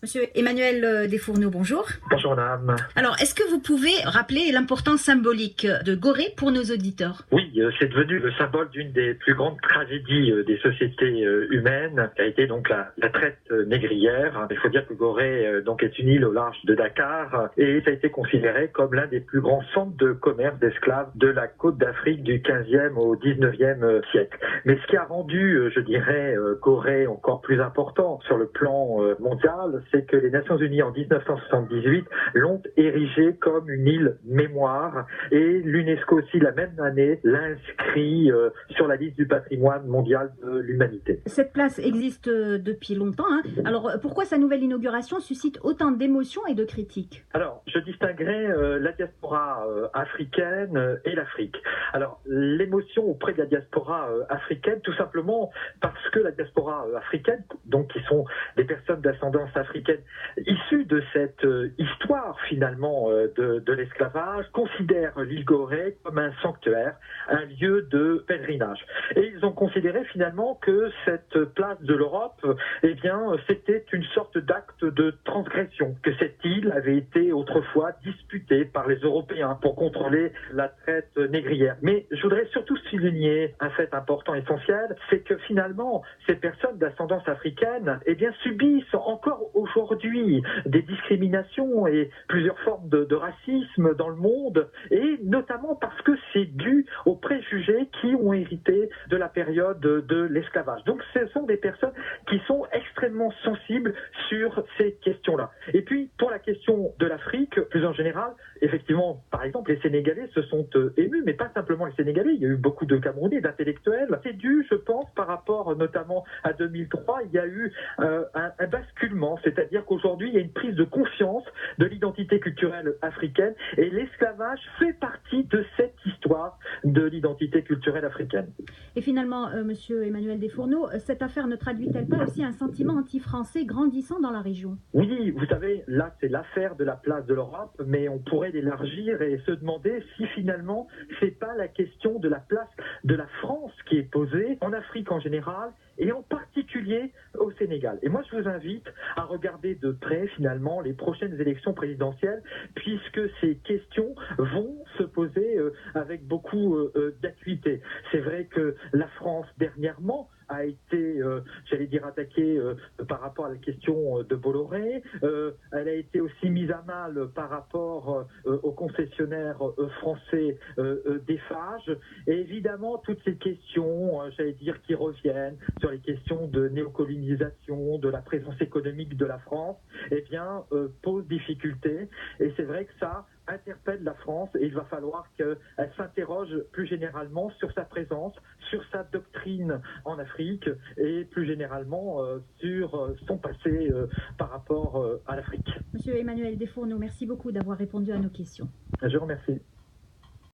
Monsieur Emmanuel Desfourneaux, bonjour. Bonjour madame. Alors, est-ce que vous pouvez rappeler l'importance symbolique de Gorée pour nos auditeurs? Oui, c'est devenu le symbole d'une des plus grandes tragédies des sociétés humaines, qui a été donc la traite négrière. Il faut dire que Gorée donc est une île au large de Dakar et ça a été considéré comme l'un des plus grands centres de commerce d'esclaves de la côte d'Afrique du 15e au 19e siècle. Mais ce qui a rendu, je dirais, Gorée encore plus important sur le plan mondial, c'est que les Nations Unies en 1978 l'ont érigé comme une île mémoire et l'UNESCO aussi la même année l'a inscrit sur la liste du patrimoine mondial de l'humanité. Cette place existe depuis longtemps. Alors pourquoi sa nouvelle inauguration suscite autant d'émotions et de critiques? Alors je distinguerai la diaspora africaine et l'Afrique. Alors l'émotion auprès de la diaspora africaine, tout simplement parce que la diaspora africaine, donc qui sont des personnes d'ascendance africaine issues de cette histoire finalement de l'esclavage, considèrent l'île Gorée comme un sanctuaire, un lieu de pèlerinage. Et ils ont considéré finalement que cette place de l'Europe, eh bien, c'était une sorte d'acte de transgression, que cette île avait été autrefois disputée par les Européens pour contrôler la traite négrière. Mais je voudrais surtout souligner un fait important, essentiel, c'est que finalement, ces personnes d'ascendance africaine, eh bien, subissent encore aujourd'hui des discriminations et plusieurs formes de racisme dans le monde, et notamment parce que c'est dû aux préjugés qui ont hérité de la période de l'esclavage. Donc ce sont des personnes qui sont extrêmement sensibles sur ces questions-là. Et puis pour la question de l'Afrique, plus en général, effectivement, par exemple, les Sénégalais se sont émus, mais pas simplement les Sénégalais, il y a eu beaucoup de Camerounais, d'intellectuels. C'est dû, je pense, par rapport notamment à 2003, il y a eu un basculement, c'est-à-dire qu'aujourd'hui, il y a une prise de conscience de l'identité culturelle africaine et l'esclavage fait partie de cette histoire de l'identité culturelle africaine. Et finalement, monsieur Emmanuel Desfourneaux, cette affaire ne traduit-elle pas aussi un sentiment anti-français grandissant dans la région? Oui, vous savez, là c'est l'affaire de la place de l'Europe, mais on pourrait l'élargir et se demander si finalement c'est pas la question de la place de la France qui est posée en Afrique en général et en particulier au Sénégal. Et moi je vous invite à regarder de près finalement les prochaines élections présidentielles, puisque ces questions vont se poser avec beaucoup d'acuité. C'est vrai que la France dernièrement a été, j'allais dire, attaquée par rapport à la question de Bolloré. Elle a été aussi mise à mal par rapport aux concessionnaires français d'Eiffage. Et évidemment, toutes ces questions, j'allais dire, qui reviennent sur les questions de néocolonisation, de la présence économique de la France, eh bien, posent difficulté. Et c'est vrai que ça interpelle la France et il va falloir qu'elle s'interroge plus généralement sur sa présence, sur sa doctrine en Afrique et plus généralement sur son passé par rapport à l'Afrique. Monsieur Emmanuel Desfourneaux, merci beaucoup d'avoir répondu à nos questions. Je vous remercie.